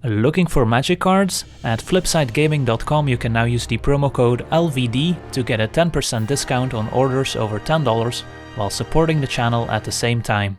Looking for magic cards? At flipsidegaming.com you can now use the promo code LVD to get a 10% discount on orders over $10 while supporting the channel at the same time.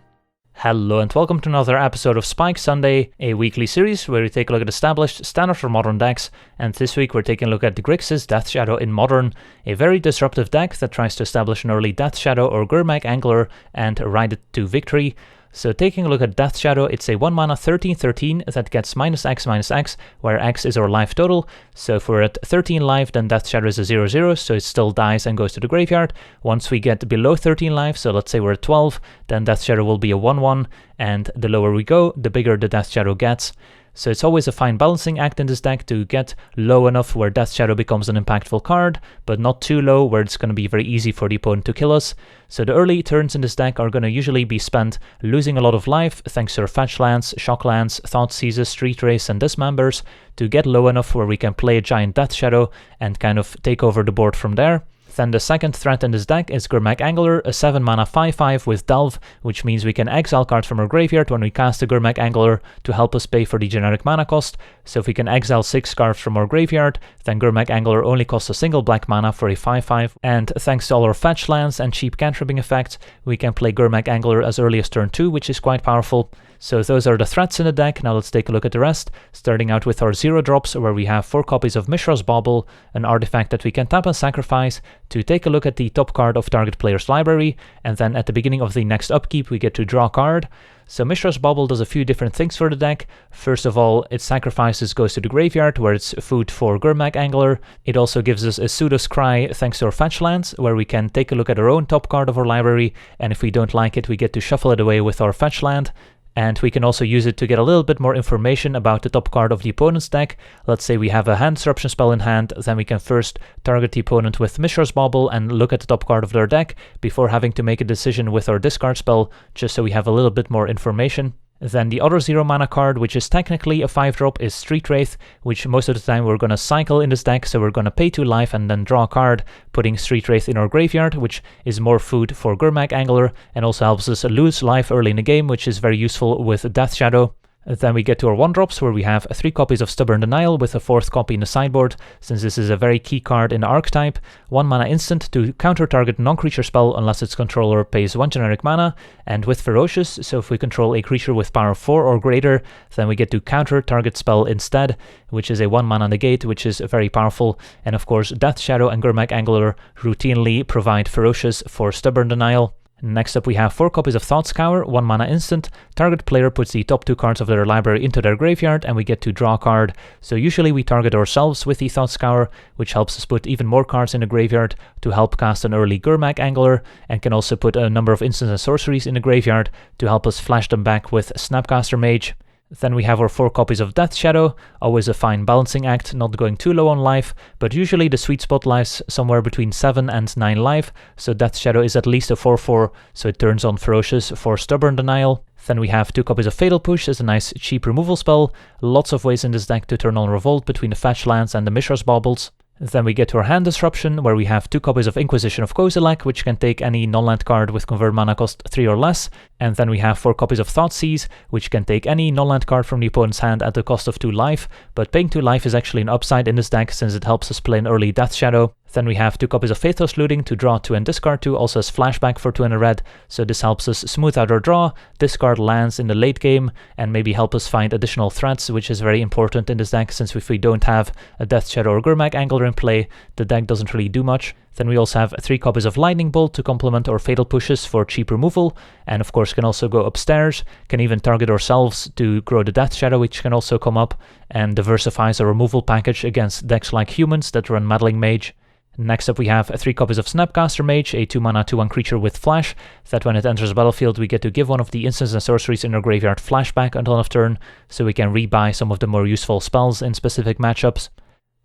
Hello and welcome to another episode of Spike Sunday, a weekly series where we take a look at established standard or modern decks, and this week we're taking a look at the Grixis Death Shadow in Modern, a very disruptive deck that tries to establish an early Death Shadow or Gurmag Angler and ride it to victory. So taking a look at Death Shadow, it's a 1 mana 13/13 that gets -X, where X is our life total. So if we're at 13 life, then Death Shadow is a 0/0, so it still dies and goes to the graveyard. Once we get below 13 life, so let's say we're at 12, then Death Shadow will be a 1/1, and the lower we go, the bigger the Death Shadow gets. So it's always a fine balancing act in this deck to get low enough where Death Shadow becomes an impactful card, but not too low where it's going to be very easy for the opponent to kill us. So the early turns in this deck are going to usually be spent losing a lot of life thanks to our fetch lands, shock lands, Thoughtseizes, Street Wraiths and Dismembers to get low enough where we can play a giant Death Shadow and kind of take over the board from there. Then the second threat in this deck is Gurmag Angler, a 7 mana 5/5 with Delve, which means we can exile cards from our graveyard when we cast a Gurmag Angler to help us pay for the generic mana cost. So if we can exile 6 cards from our graveyard, then Gurmag Angler only costs a single black mana for a 5/5, and thanks to all our fetch lands and cheap cantripping effects, we can play Gurmag Angler as early as turn 2, which is quite powerful. So those are the threats in the deck. Now let's take a look at the rest, starting out with our 0 drops, where we have 4 copies of Mishra's Bauble, an artifact that we can tap and sacrifice to take a look at the top card of target player's library, and then at the beginning of the next upkeep we get to draw a card. So Mishra's Bauble does a few different things for the deck. First of all, its sacrifices goes to the graveyard, where it's food for Gurmag Angler. It also gives us a Pseudo's Cry thanks to our fetch lands, where we can take a look at our own top card of our library, and if we don't like it, we get to shuffle it away with our fetch land. And we can also use it to get a little bit more information about the top card of the opponent's deck. Let's say we have a hand disruption spell in hand, then we can first target the opponent with Mishra's Bauble and look at the top card of their deck before having to make a decision with our discard spell, just so we have a little bit more information. Then the other 0 mana card, which is technically a 5-drop, is Street Wraith, which most of the time we're going to cycle in this deck, so we're going to pay 2 life and then draw a card, putting Street Wraith in our graveyard, which is more food for Gurmag Angler and also helps us lose life early in the game, which is very useful with Death Shadow. Then we get to our 1-drops, where we have 3 copies of Stubborn Denial with a 4th copy in the sideboard, since this is a very key card in the archetype. 1 mana instant to counter target non-creature spell unless its controller pays 1 generic mana, and with Ferocious, so if we control a creature with power 4 or greater, then we get to counter target spell instead, which is a 1 mana negate, which is very powerful. And of course, Death Shadow and Gurmag Angler routinely provide Ferocious for Stubborn Denial. Next up we have 4 copies of Thought Scour, 1 mana instant. Target player puts the top 2 cards of their library into their graveyard and we get to draw a card. So usually we target ourselves with the Thought Scour, which helps us put even more cards in the graveyard to help cast an early Gurmag Angler, and can also put a number of instants and sorceries in the graveyard to help us flash them back with Snapcaster Mage. Then we have our 4 copies of Death Shadow, always a fine balancing act, not going too low on life, but usually the sweet spot lies somewhere between 7 and 9 life, so Death Shadow is at least a 4/4, so it turns on Ferocious for Stubborn Denial. Then we have 2 copies of Fatal Push as a nice cheap removal spell, lots of ways in this deck to turn on Revolt between the fetch lands and the Mishra's Baubles. Then we get to our hand disruption, where we have 2 copies of Inquisition of Kozilek, which can take any non-land card with convert mana cost 3 or less, and then we have 4 copies of Thoughtseize, which can take any non-land card from the opponent's hand at the cost of 2 life, but paying 2 life is actually an upside in this deck since it helps us play an early Death Shadow. Then we have 2 copies of Faithless Looting to draw 2 and discard 2, also as flashback for 2 and a red, so this helps us smooth out our draw, discard lands in the late game, and maybe help us find additional threats, which is very important in this deck, since if we don't have a Death Shadow or Gurmag Angler in play, the deck doesn't really do much. Then we also have 3 copies of Lightning Bolt to complement our Fatal Pushes for cheap removal, and of course can also go upstairs, can even target ourselves to grow the Death Shadow, which can also come up, and diversifies our removal package against decks like humans that run Meddling Mage. Next up we have 3 copies of Snapcaster Mage, a 2 mana 2/1 creature with Flash, that when it enters the battlefield we get to give one of the instants and sorceries in our graveyard flashback until end of turn, so we can rebuy some of the more useful spells in specific matchups.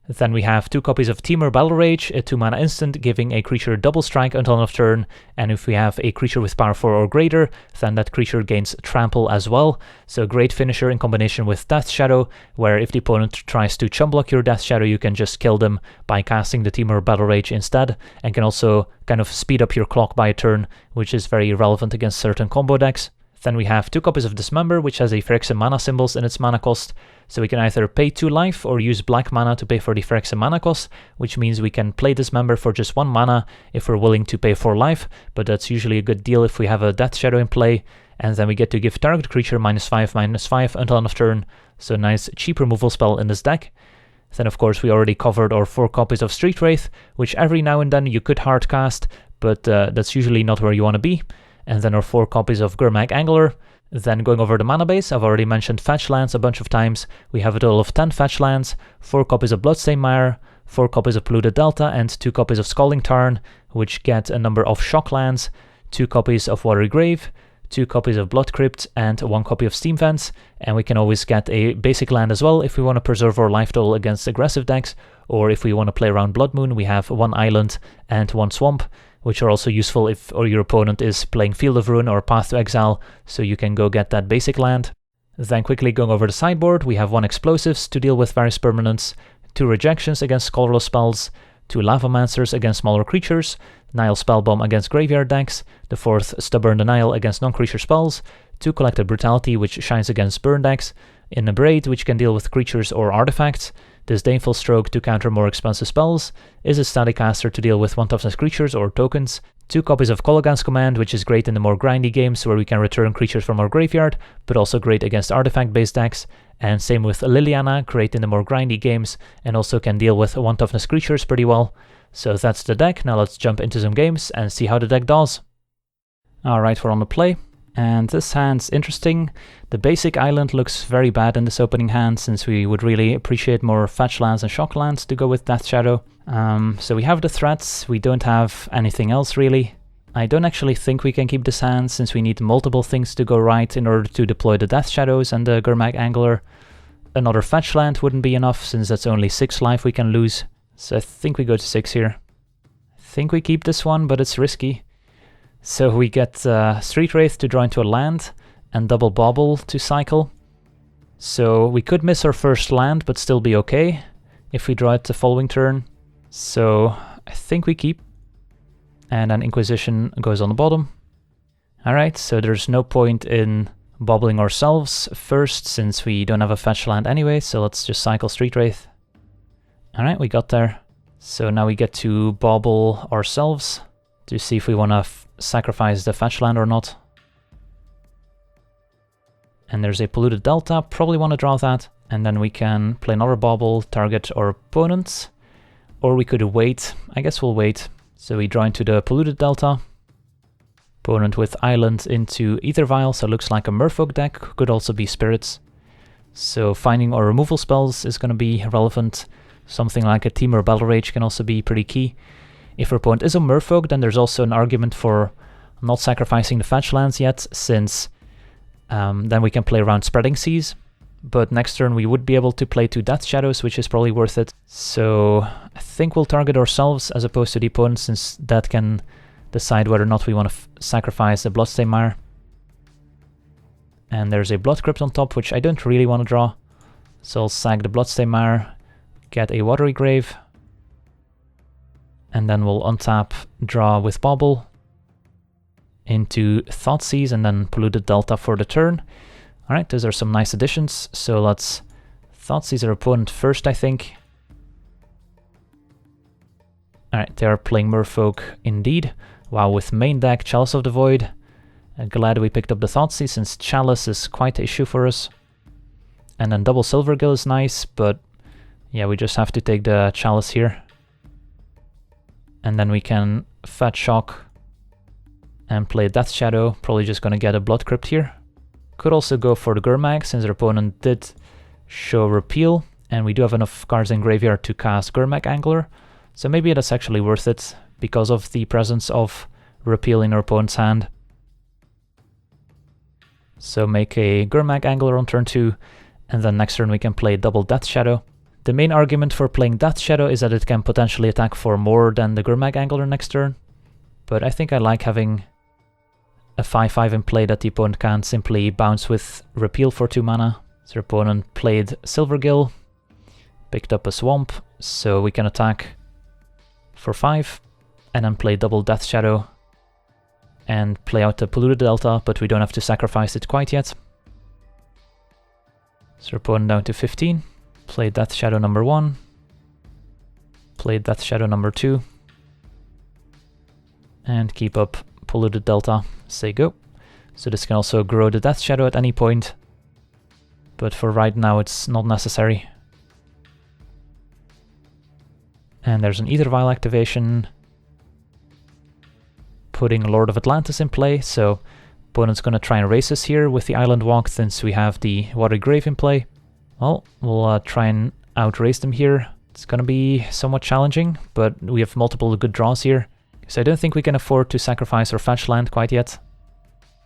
Then we have 2 copies of Temur Battle Rage, a 2 mana instant giving a creature double strike until end of turn, and if we have a creature with power 4 or greater, then that creature gains trample as well. So a great finisher in combination with Death Shadow, where if the opponent tries to chum block your Death Shadow, you can just kill them by casting the Temur Battle Rage instead, and can also kind of speed up your clock by a turn, which is very relevant against certain combo decks. Then we have 2 copies of Dismember, which has a Phyrexian mana symbols in its mana cost, so we can either pay 2 life or use black mana to pay for the Phyrexian mana cost, which means we can play Dismember for just 1 mana if we're willing to pay 4 life, but that's usually a good deal if we have a Death Shadow in play, and then we get to give target creature -5/-5 until end of turn, so nice cheap removal spell in this deck. Then of course we already covered our 4 copies of Street Wraith, which every now and then you could hardcast, but that's usually not where you want to be. And then our 4 copies of Gurmag Angler. Then going over the mana base, I've already mentioned fetch lands a bunch of times. We have a total of 10 fetch lands, 4 copies of Bloodstained Mire, 4 copies of Polluted Delta, and 2 copies of Scalding Tarn, which get a number of shock lands, 2 copies of Watery Grave, 2 copies of Blood Crypt, and 1 copy of Steam Vents. And we can always get a basic land as well if we want to preserve our life total against aggressive decks, or if we want to play around Blood Moon, we have 1 island and 1 swamp, which are also useful if your opponent is playing Field of Ruin or Path to Exile, so you can go get that basic land. Then quickly going over the sideboard, we have 1 explosives to deal with various permanents, 2 rejections against colorless spells, 2 Lavamancers against smaller creatures, Nihil Spellbomb against graveyard decks, the 4th Stubborn Denial against non-creature spells, 2 Collective Brutality which shines against burn decks, an Abrade which can deal with creatures or artifacts, Disdainful Stroke to counter more expensive spells, Izzet Staticaster to deal with 1 toughness creatures or tokens, 2 copies of Kolaghan's Command, which is great in the more grindy games where we can return creatures from our graveyard, but also great against artifact-based decks, and same with Liliana, great in the more grindy games, and also can deal with 1 toughness creatures pretty well. So that's the deck. Now let's jump into some games and see how the deck does. Alright, we're on the play. And this hand's interesting. The basic island looks very bad in this opening hand, since we would really appreciate more fetch lands and shock lands to go with Death Shadow. So we have the threats, we don't have anything else really. I don't actually think we can keep this hand, since we need multiple things to go right in order to deploy the Death Shadows and the Gurmag Angler. Another fetch land wouldn't be enough, since that's only 6 life we can lose. So I think we go to 6 here. I think we keep this one, but it's risky. So we get Street Wraith to draw into a land, and double Bauble to cycle. So we could miss our first land, but still be okay if we draw it the following turn. So I think we keep. And then Inquisition goes on the bottom. Alright, so there's no point in bobbling ourselves first, since we don't have a fetch land anyway, so let's just cycle Street Wraith. Alright, we got there. So now we get to bobble ourselves to see if we want to sacrifice the fetch land or not. And there's a Polluted Delta, probably want to draw that. And then we can play another bobble, target our opponent. Or we could wait. I guess we'll wait. So we draw into the Polluted Delta. Opponent with Island into Ether Vial, so it looks like a Merfolk deck. Could also be Spirits. So finding our removal spells is going to be relevant. Something like a Temur Battle Rage can also be pretty key. If our opponent is a Merfolk, then there's also an argument for not sacrificing the fetch lands yet, since then we can play around Spreading Seas. But next turn we would be able to play 2 Death Shadows, which is probably worth it. So I think we'll target ourselves as opposed to the opponent, since that can decide whether or not we want to sacrifice the Bloodstained Mire. And there's a Blood Crypt on top, which I don't really want to draw. So I'll sack the Bloodstained Mire, get a Watery Grave, and then we'll untap, draw with Bauble into Thoughtseize, and then Polluted Delta for the turn. Alright, those are some nice additions, so let's Thoughtseize our opponent first, I think. Alright, they are playing Merfolk indeed. Wow, with main deck, Chalice of the Void. Glad we picked up the Thoughtseize, since Chalice is quite an issue for us. And then double Silvergill is nice, but yeah, we just have to take the Chalice here. And then we can fetch shock and play Death Shadow, probably just gonna get a Blood Crypt here. Could also go for the Gurmag, since our opponent did show Repeal, and we do have enough cards in graveyard to cast Gurmag Angler. So maybe that's actually worth it, because of the presence of Repeal in our opponent's hand. So make a Gurmag Angler on turn 2, and then next turn we can play double Death Shadow. The main argument for playing Death Shadow is that it can potentially attack for more than the Gurmag Angler next turn. But I think I like having a 5/5 in play that the opponent can't simply bounce with Repeal for 2 mana. So our opponent played Silvergill, picked up a Swamp, so we can attack for 5, and then play double Death Shadow and play out the Polluted Delta, but we don't have to sacrifice it quite yet. So opponent down to 15. Played Death Shadow number 1. Played Death Shadow number 2. And keep up Polluted Delta. Say go. So this can also grow the Death Shadow at any point. But for right now it's not necessary. And there's an Aether Vial activation. Putting Lord of Atlantis in play, so opponent's gonna try and race us here with the Island Walk since we have the Watery Grave in play. Well, we'll try and outrace them here. It's gonna be somewhat challenging, but we have multiple good draws here. So I don't think we can afford to sacrifice our fetch land quite yet.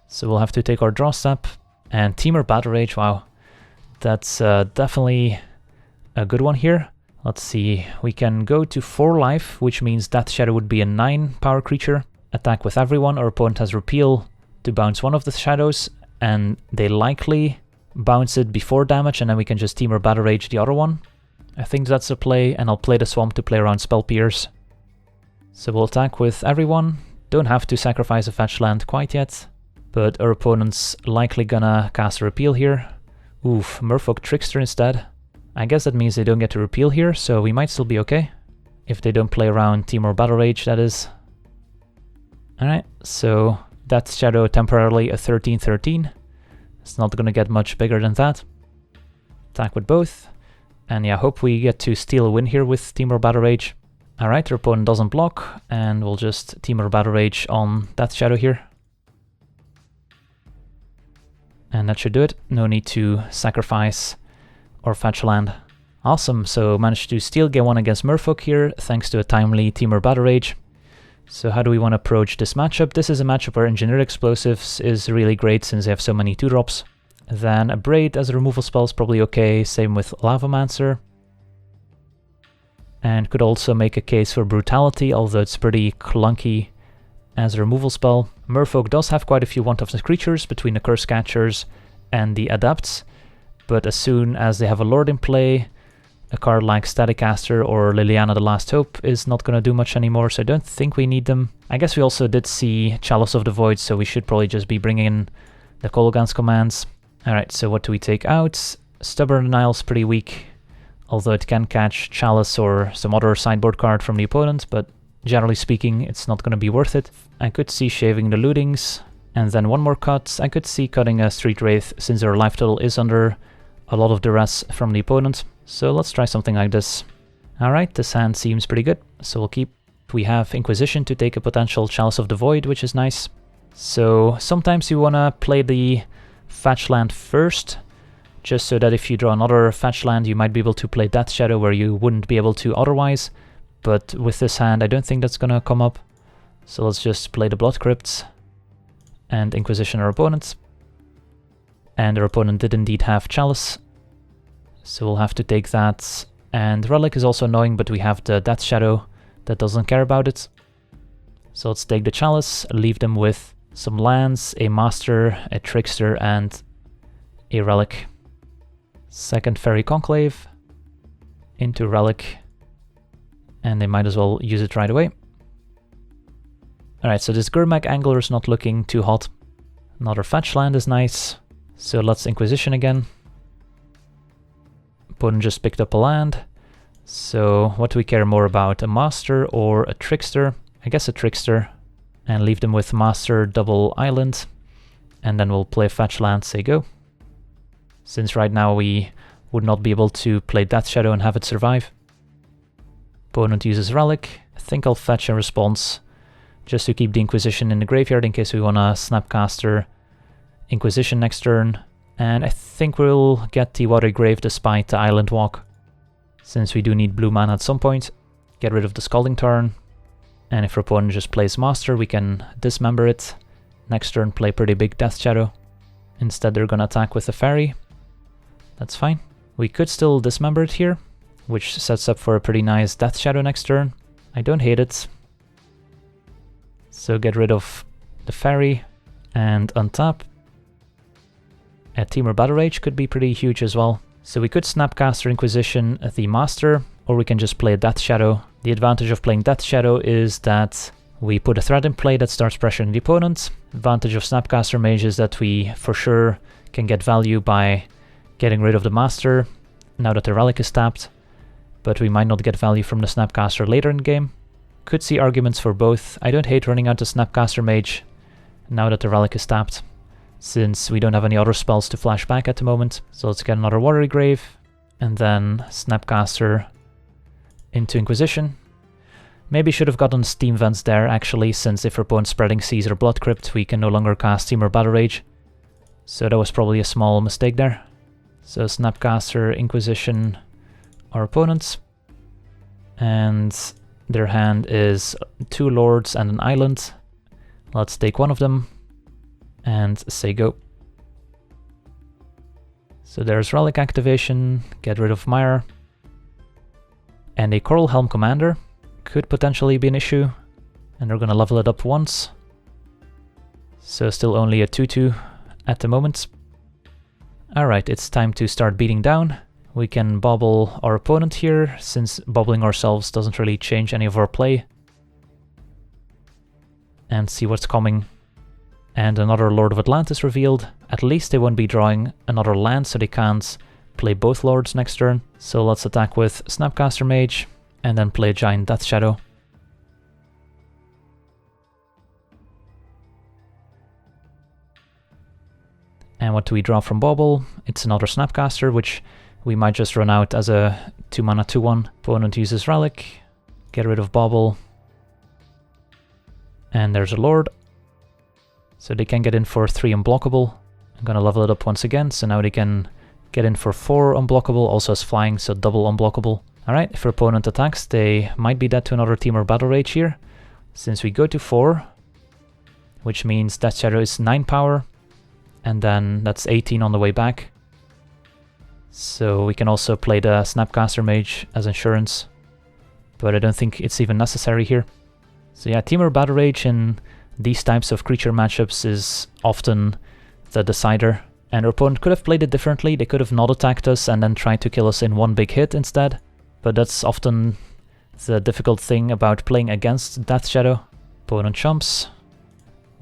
So we'll have to take our draw step. And Temur Battle Rage, wow. That's definitely a good one here. Let's see, we can go to 4 life, which means Death Shadow would be a 9 power creature. Attack with everyone. Our opponent has Repeal to bounce one of the shadows, and they likely bounce it before damage, and then we can just Temur Battle Rage the other one. I think that's a play, and I'll play the Swamp to play around Spell Pierce. So we'll attack with everyone. Don't have to sacrifice a fetch land quite yet, but our opponent's likely gonna cast a Repeal here. Oof, Merfolk Trickster instead. I guess that means they don't get to Repeal here, so we might still be okay. If they don't play around Temur Battle Rage, that is. Alright, so Death Shadow temporarily a 13-13. It's not gonna get much bigger than that. Attack with both. And yeah, hope we get to steal a win here with Temur Battle Rage. Alright, our opponent doesn't block, and we'll just Temur Battle Rage on Death Shadow here. And that should do it. No need to sacrifice or fetch land. Awesome, so managed to steal game 1 against Merfolk here, thanks to a timely Temur Battle Rage. So how do we want to approach this matchup? This is a matchup where Engineered Explosives is really great since they have so many 2-drops. Then Abrade as a removal spell is probably okay, same with Lavamancer. And could also make a case for Brutality, although it's pretty clunky as a removal spell. Merfolk does have quite a few one-toughness creatures between the Curse Catchers and the Adepts, but as soon as they have a Lord in play, a card like Staticaster or Liliana the Last Hope is not going to do much anymore, so I don't think we need them. I guess we also did see Chalice of the Void, so we should probably just be bringing in the Kolaghan's commands. Alright, so what do we take out? Stubborn Denial's pretty weak, although it can catch Chalice or some other sideboard card from the opponent, but generally speaking, it's not going to be worth it. I could see shaving the Lootings, and then one more cut. I could see cutting a Street Wraith, since our life total is under a lot of duress from the opponent. So let's try something like this. Alright, this hand seems pretty good, so we'll keep. We have Inquisition to take a potential Chalice of the Void, which is nice. So sometimes you want to play the fetch land first, just so that if you draw another fetch land, you might be able to play Death Shadow where you wouldn't be able to otherwise. But with this hand, I don't think that's going to come up. So let's just play the Blood Crypt and Inquisition our opponent. And our opponent did indeed have Chalice, so we'll have to take that. And Relic is also annoying, but we have the Death Shadow that doesn't care about it. So let's take the Chalice, leave them with some lands, a Master, a Trickster, and a Relic. Second Fairy Conclave into Relic, and they might as well use it right away. Alright, so this Gurmag Angler is not looking too hot. Another fetch land is nice, so let's Inquisition again. Opponent just picked up a land, so what do we care more about, a Master or a Trickster? I guess a Trickster, and leave them with Master, double Island, and then we'll play fetch land, say go. Since right now we would not be able to play Death Shadow and have it survive. Opponent uses Relic. I think I'll fetch in response, just to keep the Inquisition in the graveyard in case we want to Snapcaster Inquisition next turn. And I think we'll get the Watery Grave despite the Island Walk, since we do need blue mana at some point. Get rid of the Scalding Tarn, and if our opponent just plays Master, we can Dismember it. Next turn play pretty big Death Shadow. Instead they're gonna attack with the Fairy. That's fine. We could still Dismember it here, which sets up for a pretty nice Death Shadow next turn. I don't hate it. So get rid of the Fairy and untap. A Temur Battle Rage could be pretty huge as well. So we could Snapcaster Inquisition the Master, or we can just play Death Shadow. The advantage of playing Death Shadow is that We put a threat in play that starts pressuring the opponent. Advantage of Snapcaster Mage is that we for sure can get value by getting rid of the Master now that the Relic is tapped, but we might not get value from the Snapcaster later in the game. Could see arguments for both. I don't hate running out the Snapcaster Mage now that the Relic is tapped, since we don't have any other spells to flash back at the moment. So let's get another Watery Grave, and then Snapcaster into Inquisition. Maybe should have gotten Steam Vents there actually, since if our opponent's spreading Seas or Blood Crypt, we can no longer cast Temur Battle Rage. So that was probably a small mistake there. So Snapcaster, Inquisition, our opponents. And their hand is 2 Lords and an Island. Let's take one of them and say go. So there's Relic activation, get rid of Mire. And a Coral Helm Commander could potentially be an issue, and they're gonna level it up once. So still only a 2/2 at the moment. Alright, it's time to start beating down. We can bauble our opponent here, since bobbling ourselves doesn't really change any of our play. And see what's coming. And another Lord of Atlantis revealed. At least they won't be drawing another land, so they can't play both Lords next turn. So let's attack with Snapcaster Mage, and then play a Giant Death Shadow. And what do we draw from Bauble? It's another Snapcaster, which we might just run out as a 2-mana 2/1. Opponent uses Relic, get rid of Bauble. And there's a Lord. So they can get in for 3 unblockable. I'm gonna level it up once again, so now they can get in for 4 unblockable, also has flying, so double unblockable. Alright, if our opponent attacks, they might be dead to another Temur Battle Rage here. Since we go to 4, which means Death Shadow is 9 power, and then that's 18 on the way back. So we can also play the Snapcaster Mage as insurance, but I don't think it's even necessary here. So yeah, Temur Battle Rage in these types of creature matchups is often the decider. And our opponent could have played it differently. They could have not attacked us and then tried to kill us in one big hit instead. But that's often the difficult thing about playing against Death Shadow. Opponent jumps,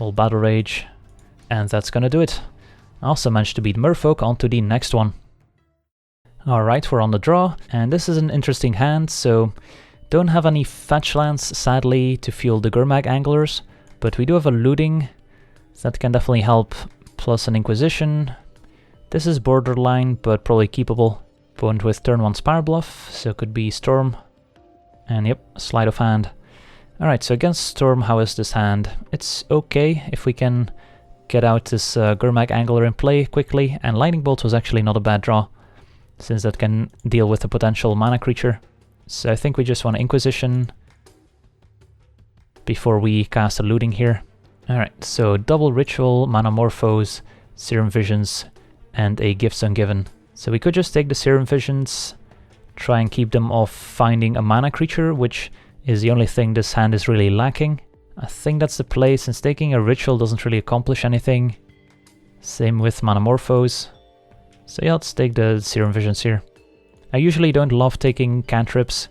we'll Battle Rage, and that's gonna do it. I also managed to beat Merfolk onto the next one. Alright, we're on the draw, and this is an interesting hand, so don't have any fetch lands, sadly, to fuel the Gurmag Anglers, but we do have a Looting that can definitely help, plus an Inquisition. This is borderline, but probably keepable. Opponent with turn 1 Spire Bluff, so it could be Storm. And yep, Sleight of Hand. Alright, so against Storm, how is this hand? It's okay if we can get out this Gurmag Angler in play quickly, and Lightning Bolt was actually not a bad draw, since that can deal with a potential mana creature. So I think we just want Inquisition before we cast a Looting here. Alright, so double Ritual, Manamorphose, Serum Visions, and a Gifts Ungiven. So we could just take the Serum Visions, try and keep them off finding a mana creature, which is the only thing this hand is really lacking. I think that's the play, since taking a Ritual doesn't really accomplish anything. Same with Manamorphose. So yeah, let's take the Serum Visions here. I usually don't love taking cantrips,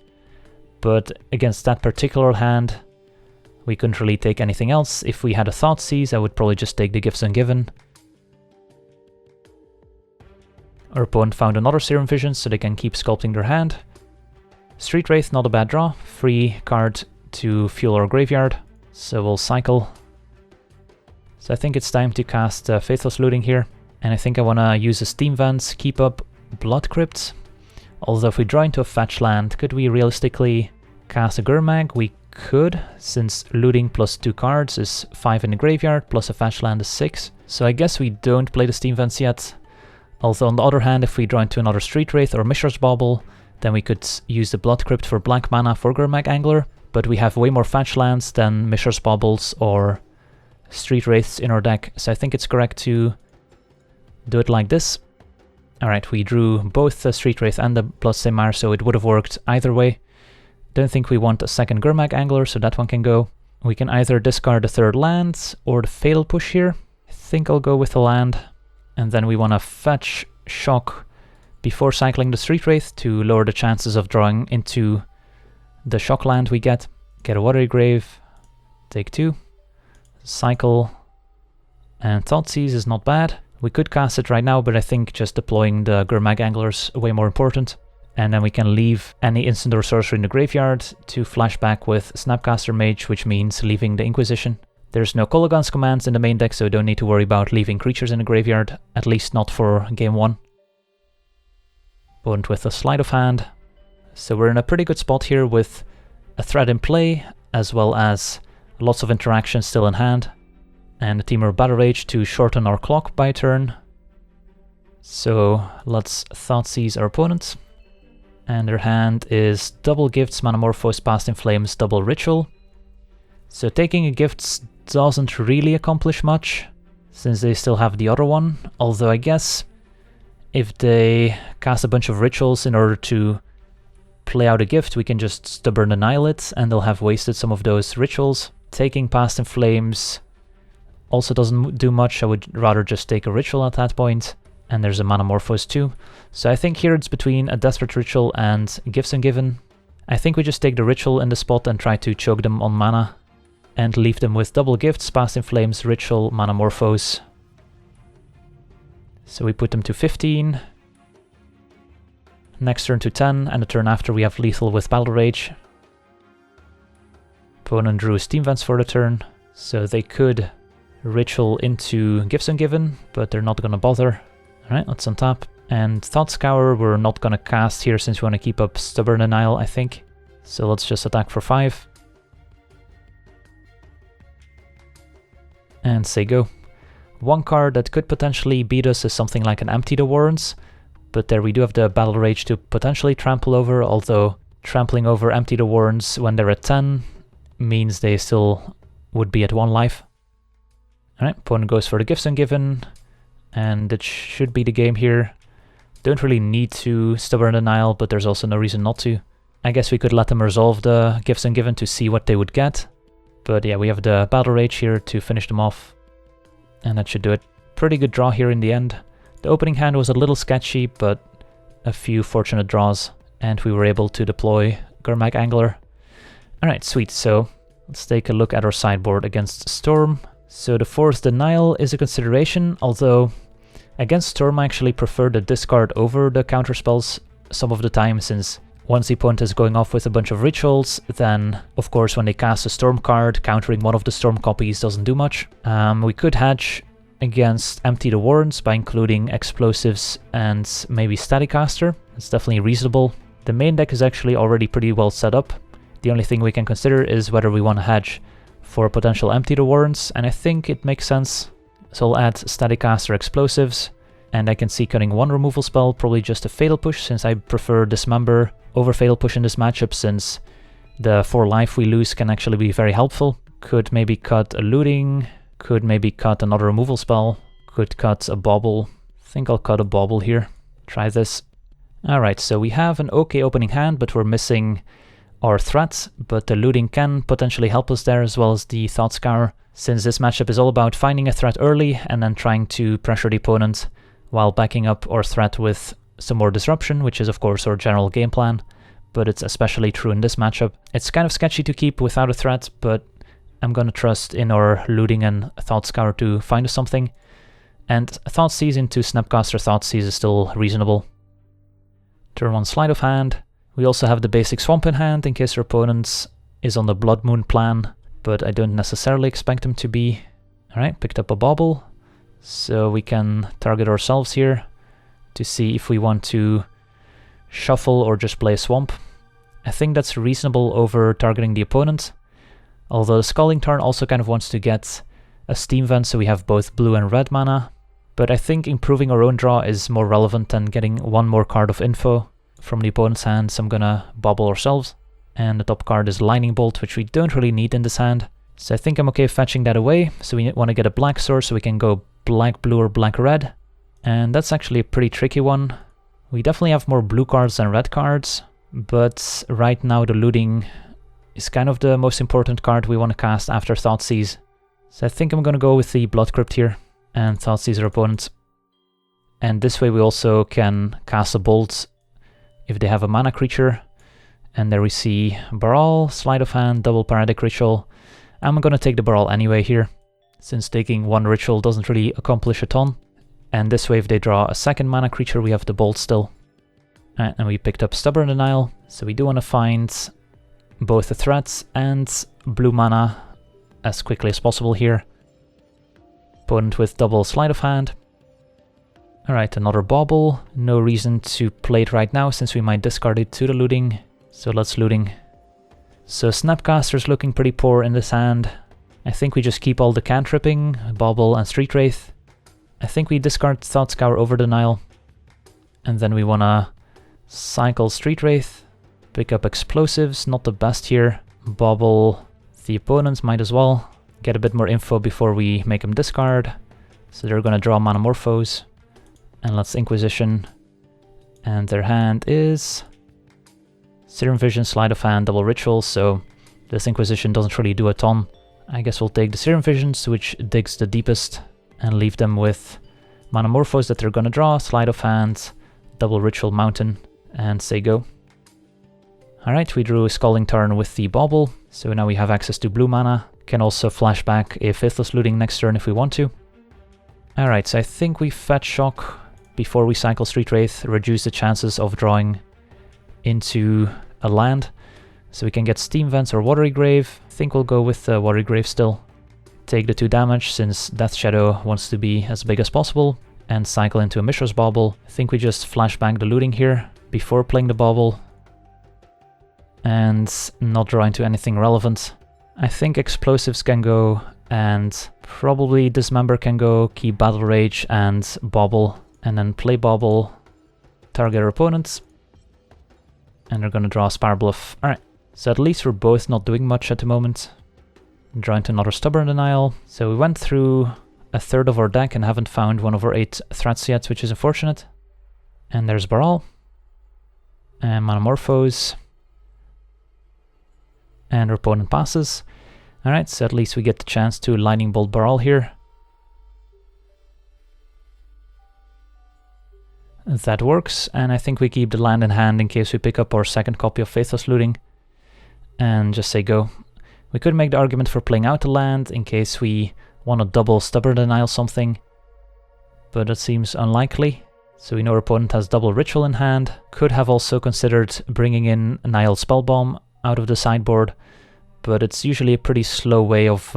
but against that particular hand, we couldn't really take anything else. If we had a Thoughtseize, I would probably just take the Gifts Ungiven. Our opponent found another Serum Vision, so they can keep sculpting their hand. Street Wraith, not a bad draw. Free card to fuel our graveyard, so we'll cycle. So I think it's time to cast Faithless Looting here. And I think I want to use a Steam Vents, keep up Blood Crypt. Although if we draw into a fetch land, could we realistically cast a Gurmag? We could, since looting plus 2 cards is 5 in the graveyard, plus a fetch land is 6. So I guess we don't play the Steam Vents yet. Although on the other hand, if we draw into another Street Wraith or Mishra's Bauble, then we could use the Blood Crypt for blank mana for Gurmag Angler, but we have way more fetch lands than Mishra's Baubles or Street Wraiths in our deck, so I think it's correct to do it like this. Alright, we drew both the Street Wraith and the Bloodstained Mire, so it would have worked either way. Don't think we want a second Gurmag Angler, so that one can go. We can either discard the third land or the Fatal Push here. I think I'll go with the land. And then we want to fetch Shock before cycling the Street Wraith to lower the chances of drawing into the Shock land we get. Get a Watery Grave, Take 2. Cycle. And Thoughtseize is not bad. We could cast it right now, but I think just deploying the Gurmag Angler is way more important. And then we can leave any instant or sorcery in the graveyard to flashback with Snapcaster Mage, which means leaving the Inquisition. There's no Kolaghan's commands in the main deck, so don't need to worry about leaving creatures in the graveyard, at least not for game 1. Opponent with a sleight of hand. So we're in a pretty good spot here with a threat in play, as well as lots of interaction still in hand. And a Temur Battle Rage to shorten our clock by turn. So let's Thoughtseize our opponent. And their hand is double Gifts, Manamorphose, Past in Flames, double Ritual. So taking a Gifts doesn't really accomplish much, since they still have the other one, although I guess if they cast a bunch of rituals in order to play out a gift, we can just Stubborn Annihilate, and they'll have wasted some of those rituals. Taking Past in Flames also doesn't do much. I would rather just take a ritual at that point. And there's a Manamorphose too. So I think here it's between a Desperate Ritual and Gifts Ungiven. I think we just take the ritual in the spot and try to choke them on mana. And leave them with double gifts, Past in Flames, Ritual, Manamorphose. So we put them to 15. Next turn to 10, and the turn after we have lethal with Battle Rage. Opponent drew Steam Vents for the turn, so they could Ritual into Gifts Ungiven, but they're not gonna bother. Alright, let's untap. And Thought Scour we're not gonna cast here since we want to keep up Stubborn Annihilate, I think. So let's just attack for 5. And say go. One card that could potentially beat us is something like an Empty the Warrens, but there we do have the Battle Rage to potentially trample over, although trampling over Empty the Warrens when they're at 10 means they still would be at 1 life. Alright, opponent goes for the Gifts Ungiven, and it should be the game here. Don't really need to Stubborn Denial, but there's also no reason not to. I guess we could let them resolve the Gifts Ungiven to see what they would get. But yeah, we have the Battle Rage here to finish them off. And that should do it. Pretty good draw here in the end. The opening hand was a little sketchy, but a few fortunate draws. And we were able to deploy Gurmag Angler. Alright, sweet. So let's take a look at our sideboard against Storm. So the Forced Denial is a consideration, although against Storm I actually prefer the discard over the counterspells some of the time, since once the opponent is going off with a bunch of rituals, then of course when they cast a Storm card, countering one of the Storm copies doesn't do much. We could hedge against Empty the Warrens by including Explosives and maybe Staticaster. It's definitely reasonable. The main deck is actually already pretty well set up. The only thing we can consider is whether we want to hedge for potential Empty the Warrens, and I think it makes sense. So I'll add Staticaster Explosives, and I can see cutting 1 removal spell, probably just a Fatal Push, since I prefer Dismember over Fatal Push in this matchup, since the 4 life we lose can actually be very helpful. Could maybe cut a Looting, could maybe cut another removal spell, could cut a Bauble. I think I'll cut a Bauble here. Try this. Alright, so we have an okay opening hand, but we're missing our threat, but the Looting can potentially help us there, as well as the Thought Scour, since this matchup is all about finding a threat early and then trying to pressure the opponent while backing up our threat with some more disruption, which is of course our general game plan, but it's especially true in this matchup. It's kind of sketchy to keep without a threat, but I'm gonna trust in our Looting and Thought Scour to find us something, and Thoughtseize into Snapcaster Thoughtseize is still reasonable. Turn 1 Sleight of Hand. We also have the basic Swamp in hand in case our opponent is on the Blood Moon plan, but I don't necessarily expect him to be. Alright, picked up a Bauble, so we can target ourselves here to see if we want to shuffle or just play a Swamp. I think that's reasonable over targeting the opponent, although the Scalding Tarn also kind of wants to get a Steam Vent, so we have both blue and red mana, but I think improving our own draw is more relevant than getting 1 more card of info from the opponent's hand, so I'm gonna Bauble ourselves. And the top card is Lightning Bolt, which we don't really need in this hand. So I think I'm okay fetching that away. So we want to get a black source, so we can go black blue or black red. And that's actually a pretty tricky one. We definitely have more blue cards than red cards, but right now the Looting is kind of the most important card we want to cast after Thoughtseize. So I think I'm gonna go with the Blood Crypt here and Thoughtseize our opponent. And this way we also can cast a Bolt if they have a mana creature. And there we see Baral, Sleight of Hand, double Paradig Ritual, I'm gonna take the Baral anyway here, since taking one ritual doesn't really accomplish a ton. And this way if they draw a second mana creature, we have the Bolt still. And we picked up Stubborn Denial, so we do want to find both the threats and blue mana as quickly as possible here. Opponent with double Sleight of Hand. Alright, another Bauble. No reason to play it right now since we might discard it to the looting. So let's looting. So Snapcaster's looking pretty poor in this hand. I think we just keep all the cantripping, Bauble and Street Wraith. I think we discard Thought Scour over Denial. And then we wanna cycle Street Wraith, pick up explosives, not the best here. Bauble the opponents, might as well. Get a bit more info before we make them discard. So they're gonna draw Manamorphose. And let's Inquisition. And their hand is Serum Vision, Sleight of Hand, double Ritual, so this Inquisition doesn't really do a ton. I guess we'll take the Serum Visions, which digs the deepest, and leave them with Manamorphose that they're gonna draw, Sleight of Hand, double Ritual Mountain, and say go. Alright, we drew a Scalding Tarn with the Bauble, so now we have access to blue mana. Can also flash back a Faithless Looting next turn if we want to. Alright, so I think we fetch Shock before we cycle Street Wraith, reduce the chances of drawing into a land. So we can get Steam Vents or Watery Grave. I think we'll go with Watery Grave still. Take the 2 damage since Death Shadow wants to be as big as possible. And cycle into a Mishra's Bauble. I think we just flash back the looting here before playing the Bauble. And not draw into anything relevant. I think Explosives can go, and probably Dismember can go, keep Battle Rage and Bauble, and then play Bauble, target our opponents. And they're gonna draw a Spire Bluff. Alright, so at least we're both not doing much at the moment. Draw into another Stubborn Denial. So we went through a third of our deck and haven't found one of our 8 threats yet, which is unfortunate. And there's Baral. And Manamorphose. And our opponent passes. Alright, so at least we get the chance to Lightning Bolt Baral here. That works, and I think we keep the land in hand in case we pick up our second copy of Faithless Looting. And just say go. We could make the argument for playing out the land in case we want to double Stubborn Denial something. But that seems unlikely. So we know our opponent has double Ritual in hand. Could have also considered bringing in Nihil Spellbomb out of the sideboard. But it's usually a pretty slow way of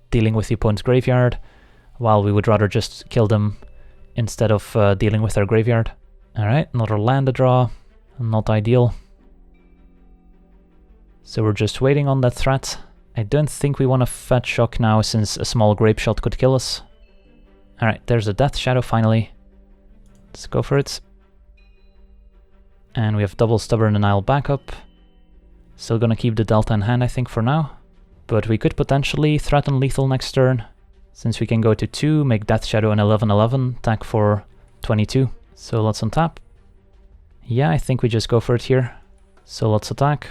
dealing with the opponent's graveyard, while we would rather just kill them instead of dealing with their graveyard. Alright, another land to draw. Not ideal. So we're just waiting on that threat. I don't think we want to fetch Shock now since a small Grape Shot could kill us. Alright, there's a Death Shadow finally. Let's go for it. And we have double Stubborn Denial backup. Still gonna keep the Delta in hand, I think, for now. But we could potentially threaten lethal next turn, since we can go to 2, make Death Shadow an 11/11, attack for 22. So let's untap. Yeah, I think we just go for it here. So let's attack.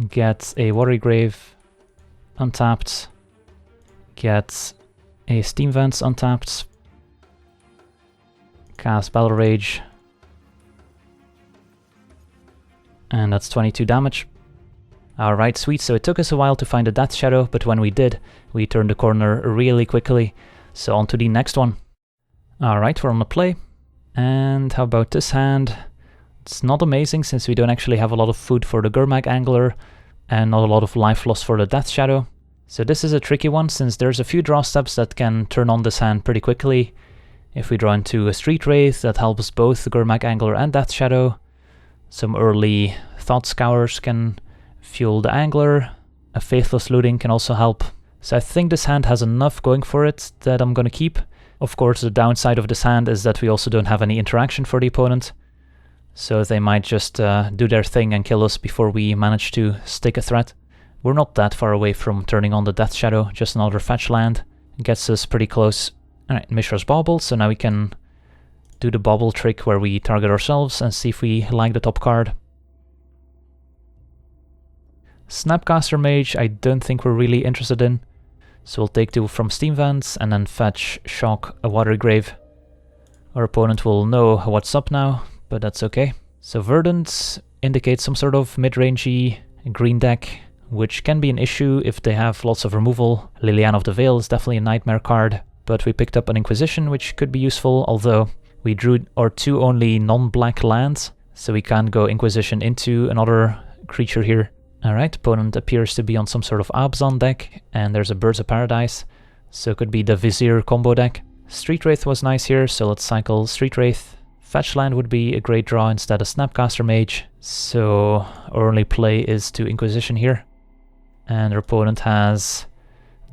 Get a Watery Grave untapped. Get a Steam Vents untapped. Cast Battle Rage. And that's 22 damage. Alright, sweet, so it took us a while to find a Death Shadow, but when we did, we turned the corner really quickly. So on to the next one. Alright, we're on the play. And how about this hand? It's not amazing since we don't actually have a lot of food for the Gurmag Angler, and not a lot of life loss for the Death Shadow. So this is a tricky one since there's a few draw steps that can turn on this hand pretty quickly. If we draw into a Street Wraith, that helps both the Gurmag Angler and Death Shadow. Some early Thought Scours can fuel the Angler. A Faithless Looting can also help. So I think this hand has enough going for it that I'm gonna keep. Of course, the downside of this hand is that we also don't have any interaction for the opponent. So they might just do their thing and kill us before we manage to stick a threat. We're not that far away from turning on the Death Shadow, just another fetch land. Gets us pretty close. Alright, Mishra's Bauble, so now we can do the Bauble trick where we target ourselves and see if we like the top card. Snapcaster Mage, I don't think we're really interested in. So we'll take 2 from Steam Vents and then fetch Shock a Watery Grave. Our opponent will know what's up now, but that's okay. So Verdant indicates some sort of mid-rangey green deck. which can be an issue if they have lots of removal. Liliana of the Veil is definitely a nightmare card, but we picked up an Inquisition, which could be useful, although we drew our 2 only non-black lands, so we can't go Inquisition into another creature here. Alright, opponent appears to be on some sort of Abzan deck, and there's a Birds of Paradise, so it could be the Vizier combo deck. Street Wraith was nice here, so let's cycle Street Wraith. Fetch land would be a great draw instead of Snapcaster Mage, so our only play is to Inquisition here. And our opponent has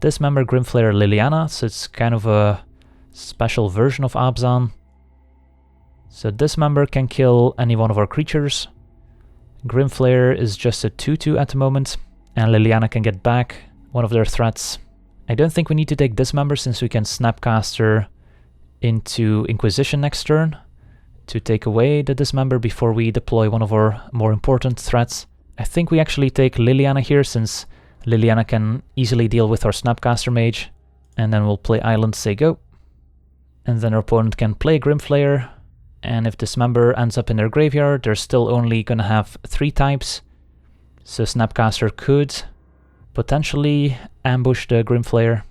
Dismember, Grimflayer, Liliana, so it's kind of a special version of Abzan. So Dismember can kill any one of our creatures. Grimflayer is just a 2/2 at the moment, and Liliana can get back one of their threats. I don't think we need to take Dismember since we can Snapcaster into Inquisition next turn to take away the Dismember before we deploy one of our more important threats. I think we actually take Liliana here since Liliana can easily deal with our Snapcaster Mage, and then we'll play Island, say go. And then our opponent can play Grimflayer, and if Dismember ends up in their graveyard, they're still only gonna have 3 types, so Snapcaster could potentially ambush the Grimflayer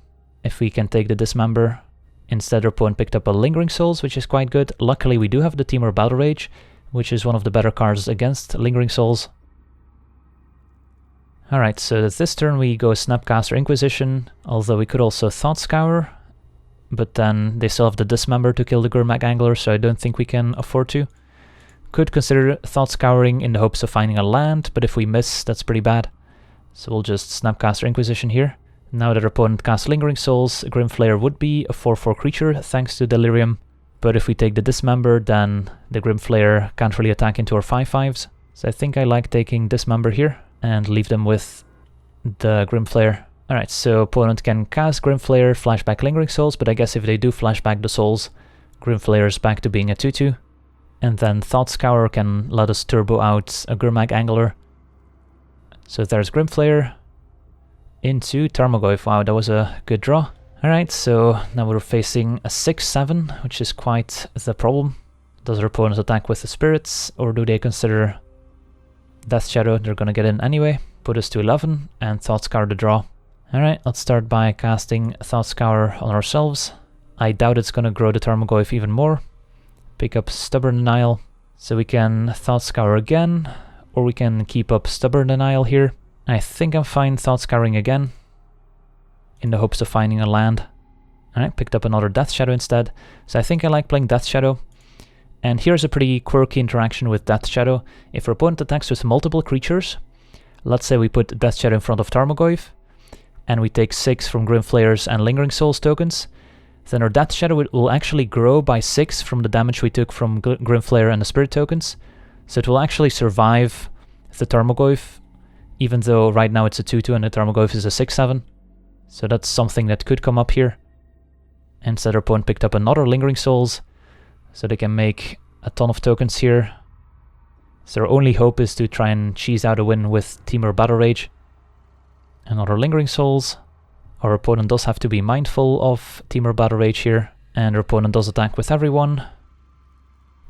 if we can take the Dismember. Instead, our opponent picked up a Lingering Souls, which is quite good. Luckily, we do have the Temur Battle Rage, which is one of the better cards against Lingering Souls. Alright, so this turn we go Snapcaster Inquisition, although we could also Thought Scour, but then they still have the Dismember to kill the Gurmag Angler, so I don't think we can afford to. Could consider Thought Scouring in the hopes of finding a land, but if we miss, that's pretty bad. So we'll just Snapcaster Inquisition here. Now that our opponent casts Lingering Souls, Grimflayer would be a 4/4 creature thanks to Delirium, but if we take the Dismember, then the Grimflayer can't really attack into our 5/5s. So I think I like taking Dismember here and leave them with the Grimflayer. Alright, so opponent can cast Grimflayer, flashback Lingering Souls, but I guess if they do flashback the souls, Grimflayer is back to being a 2/2. And then Thought Scour can let us turbo out a Gurmag Angler. So there's Grimflayer into Tarmogoyf. Wow, that was a good draw. Alright, so now we're facing a 6/7, which is quite the problem. Does our opponent attack with the spirits, or do they consider Death Shadow? They're gonna get in anyway. Put us to 11 and Thought Scour the draw. Alright, let's start by casting Thought Scour on ourselves. I doubt it's gonna grow the Tarmogoyf even more. Pick up Stubborn Denial, so we can Thought Scour again, or we can keep up Stubborn Denial here. I think I'm fine Thought Scouring again, in the hopes of finding a land. Alright, picked up another Death Shadow instead, so I think I like playing Death Shadow. And here's a pretty quirky interaction with Death Shadow. If our opponent attacks with multiple creatures, let's say we put Death Shadow in front of Tarmogoyf, and we take 6 from Grimflayers and Lingering Souls tokens, then our Death Shadow will actually grow by 6 from the damage we took from Grimflayer and the Spirit tokens. So it will actually survive the Tarmogoyf, even though right now it's a 2/2 and the Tarmogoyf is a 6/7. So that's something that could come up here. Instead, our opponent picked up another Lingering Souls, so they can make a ton of tokens here. So our only hope is to try and cheese out a win with Temur Battle Rage. Another Lingering Souls. Our opponent does have to be mindful of Temur Battle Rage here, and our opponent does attack with everyone.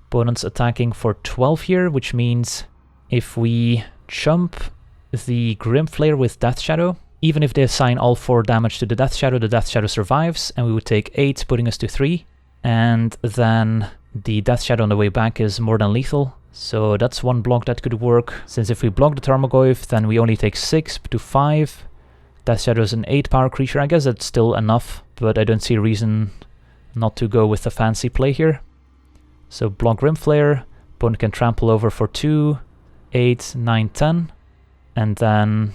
Opponent's attacking for 12 here, which means if we jump the Grimflayer with Death Shadow, even if they assign all 4 damage to the Death Shadow survives, and we would take 8, putting us to 3. And then the Death Shadow on the way back is more than lethal, so that's one block that could work. Since if we block the Tarmogoyf, then we only take 6 to 5. Death Shadow is an 8 power creature. I guess that's still enough, but I don't see a reason not to go with the fancy play here. So block Grimflayer, opponent can trample over for 2, 8, 9, 10, and then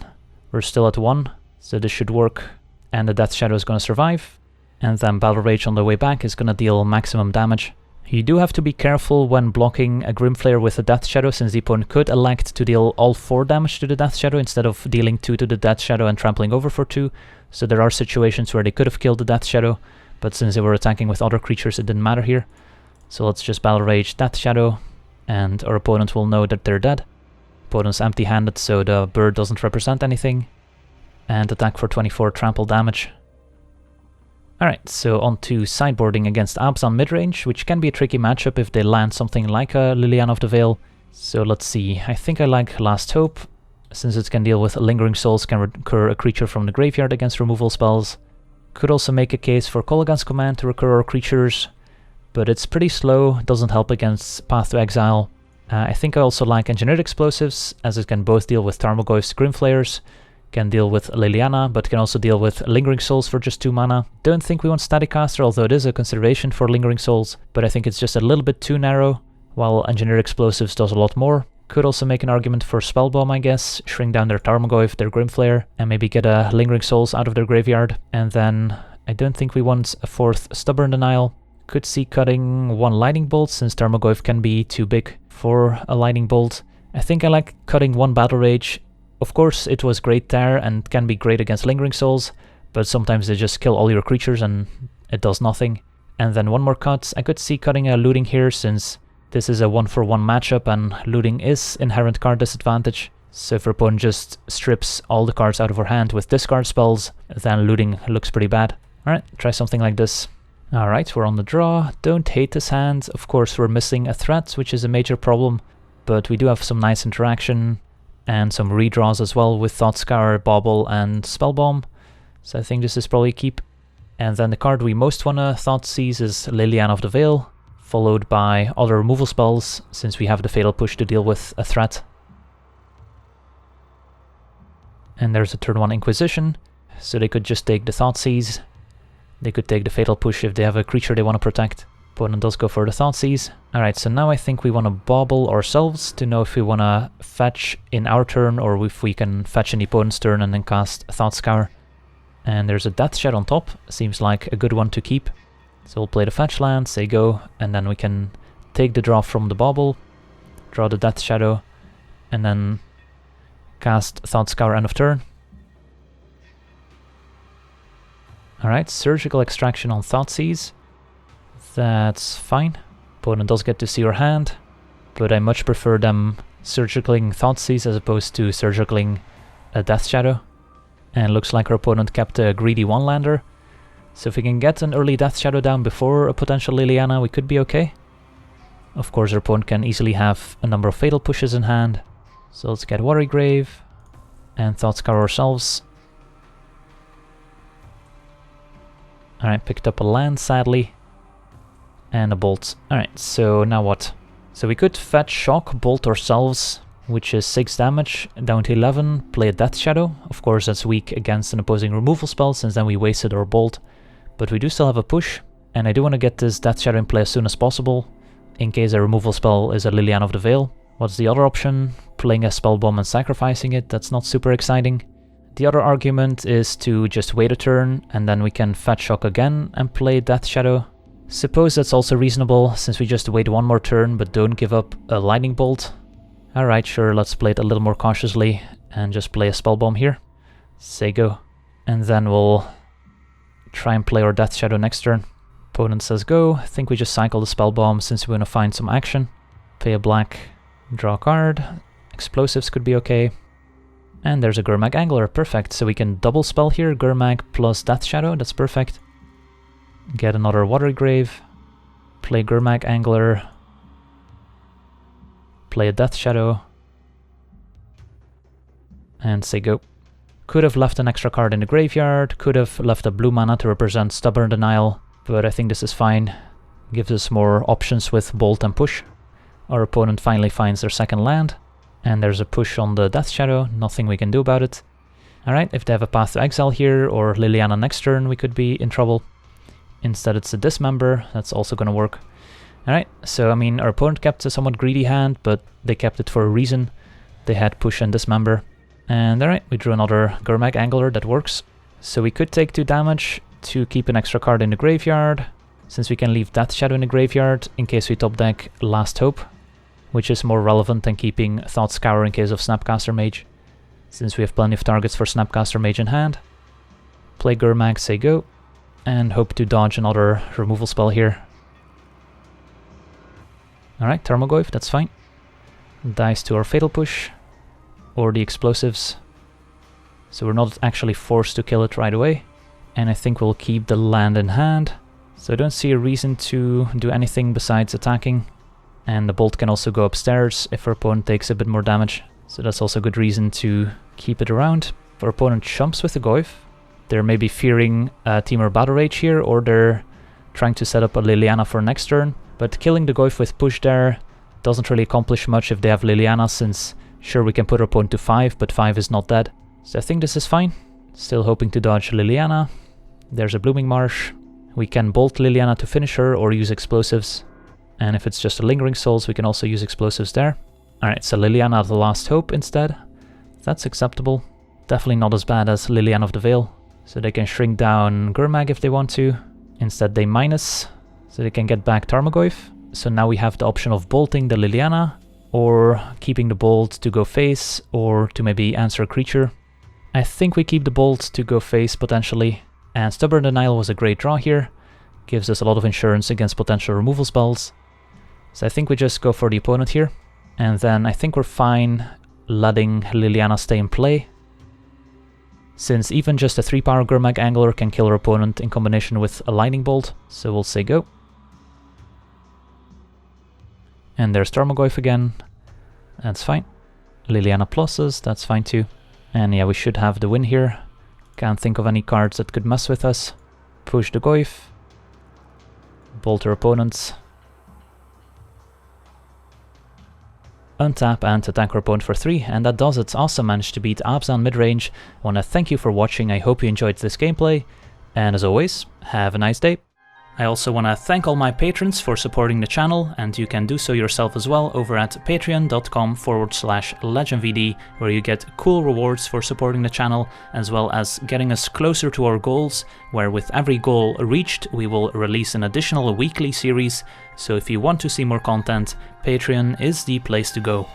we're still at 1, so this should work, and the Death Shadow is going to survive, and then Battle Rage on the way back is going to deal maximum damage. You do have to be careful when blocking a Grimflayer with a Death Shadow, since the opponent could elect to deal all 4 damage to the Death Shadow instead of dealing 2 to the Death Shadow and trampling over for 2, so there are situations where they could have killed the Death Shadow, but since they were attacking with other creatures it didn't matter here. So let's just Battle Rage Death Shadow, and our opponent will know that they're dead. Opponent's empty-handed, so the bird doesn't represent anything. And attack for 24 trample damage. Alright, so on to sideboarding against Abzan midrange, which can be a tricky matchup if they land something like a Liliana of the Veil. So let's see, I think I like Last Hope, since it can deal with Lingering Souls, can recur a creature from the graveyard against removal spells. Could also make a case for Kolaghan's Command to recur our creatures, but it's pretty slow, doesn't help against Path to Exile. I think I also like Engineered Explosives, as it can both deal with Tarmogoyf's Grimflayers, can deal with Liliana, but can also deal with Lingering Souls for just 2 mana. Don't think we want Staticaster, although it is a consideration for Lingering Souls, but I think it's just a little bit too narrow, while Engineered Explosives does a lot more. Could also make an argument for Spellbomb, I guess, shrink down their Tarmogoyf, their Grimflayer, and maybe get a Lingering Souls out of their graveyard. And then I don't think we want a 4th Stubborn Denial. Could see cutting 1 Lightning Bolt, since Tarmogoyf can be too big for a Lightning Bolt. I think I like cutting 1 Battle Rage. Of course, it was great there and can be great against Lingering Souls, but sometimes they just kill all your creatures and it does nothing. And then 1 more cut. I could see cutting a Looting here, since this is a 1-for-1 matchup and Looting is inherent card disadvantage. So if our opponent just strips all the cards out of our hand with discard spells, then Looting looks pretty bad. Alright, try something like this. Alright, we're on the draw. Don't hate this hand. Of course, we're missing a threat, which is a major problem, but we do have some nice interaction and some redraws as well with Thought Scour, Bauble, and Spellbomb. So I think this is probably a keep. And then the card we most want to Thoughtseize is Liliana of the Veil, followed by other removal spells, since we have the Fatal Push to deal with a threat. And there's a turn 1 Inquisition, so they could just take the Thoughtseize. They could take the Fatal Push if they have a creature they want to protect. Opponent does go for the Thoughtseize. Alright, so now I think we want to Bauble ourselves to know if we want to fetch in our turn or if we can fetch in the opponent's turn and then cast Thought Scour. And there's a Death Shadow on top, seems like a good one to keep. So we'll play the fetch land, say go, and then we can take the draw from the Bauble, draw the Death Shadow, and then cast Thought Scour end of turn. Alright, Surgical Extraction on Thoughtseize. That's fine. Opponent does get to see your hand, but I much prefer them surgicaling Thoughtseize as opposed to surgicaling a Death Shadow. And looks like our opponent kept a greedy 1-lander. So if we can get an early Death Shadow down before a potential Liliana, we could be okay. Of course, our opponent can easily have a number of Fatal Pushes in hand. So let's get Watery Grave and Thought Scour ourselves. Alright, picked up a land, sadly. And a bolt. Alright, so now what? So we could fetch Shock, Bolt ourselves, which is 6 damage, down to 11, play a Death Shadow. Of course, that's weak against an opposing removal spell, since then we wasted our Bolt. But we do still have a push, and I do want to get this Death Shadow in play as soon as possible, in case a removal spell is a Liliana of the Veil. What's the other option? Playing a Spellbomb and sacrificing it, that's not super exciting. The other argument is to just wait a turn, and then we can fetch Shock again and play Death Shadow. Suppose that's also reasonable, since we just wait 1 more turn but don't give up a Lightning Bolt. Alright, sure, let's play it a little more cautiously and just play a Spellbomb here. Say go. And then we'll try and play our Death Shadow next turn. Opponent says go. I think we just cycle the Spellbomb since we want to find some action. Pay a black, draw a card. Explosives could be okay. And there's a Gurmag Angler, perfect. So we can double spell here, Gurmag plus Death Shadow, that's perfect. Get another Watery Grave. Play Gurmag Angler. Play a Death Shadow. And say go. Could have left an extra card in the graveyard, could have left a blue mana to represent Stubborn Denial, but I think this is fine. Gives us more options with Bolt and Push. Our opponent finally finds their second land, and there's a push on the Death Shadow, nothing we can do about it. Alright, if they have a Path to Exile here, or Liliana next turn, we could be in trouble. Instead it's a Dismember, that's also gonna work. Alright, so I mean, our opponent kept a somewhat greedy hand, but they kept it for a reason. They had Push and Dismember. And alright, we drew another Gurmag Angler, that works. So we could take 2 damage to keep an extra card in the graveyard, since we can leave Death Shadow in the graveyard in case we top deck Last Hope, which is more relevant than keeping Thought Scour in case of Snapcaster Mage, since we have plenty of targets for Snapcaster Mage in hand. Play Gurmag, say go, and hope to dodge another removal spell here. Alright, Tarmogoyf, that's fine. Dies to our Fatal Push, or the Explosives. So we're not actually forced to kill it right away. And I think we'll keep the land in hand. So I don't see a reason to do anything besides attacking. And the Bolt can also go upstairs if our opponent takes a bit more damage. So that's also a good reason to keep it around. If our opponent chumps with the Goyf, they're maybe fearing Temur Battle Rage here, or they're trying to set up a Liliana for next turn. But killing the Goyf with push there doesn't really accomplish much if they have Liliana, since sure we can put our opponent to 5, but 5 is not dead. So I think this is fine. Still hoping to dodge Liliana. There's a Blooming Marsh. We can bolt Liliana to finish her or use explosives. And if it's just a Lingering Souls, we can also use explosives there. Alright, so Liliana of the Last Hope instead. That's acceptable. Definitely not as bad as Liliana of the Veil. So they can shrink down Gurmag if they want to. Instead they minus, so they can get back Tarmogoyf. So now we have the option of bolting the Liliana, or keeping the bolt to go face, or to maybe answer a creature. I think we keep the bolt to go face potentially. And Stubborn Denial was a great draw here. Gives us a lot of insurance against potential removal spells. So I think we just go for the opponent here. And then I think we're fine letting Liliana stay in play, since even just a 3-power Gurmag Angler can kill our opponent in combination with a Lightning Bolt. So we'll say go. And there's Tarmogoyf again. That's fine. Liliana pluses, that's fine too. And yeah, we should have the win here. Can't think of any cards that could mess with us. Push the Goyf. Bolt our opponents. Untap and attack our opponent for 3, and that does it. Awesome, managed to beat Abzan mid-range. I want to thank you for watching, I hope you enjoyed this gameplay, and as always, have a nice day. I also want to thank all my patrons for supporting the channel, and you can do so yourself as well over at patreon.com/LegenVD, where you get cool rewards for supporting the channel, as well as getting us closer to our goals, where with every goal reached, we will release an additional weekly series. So if you want to see more content, Patreon is the place to go.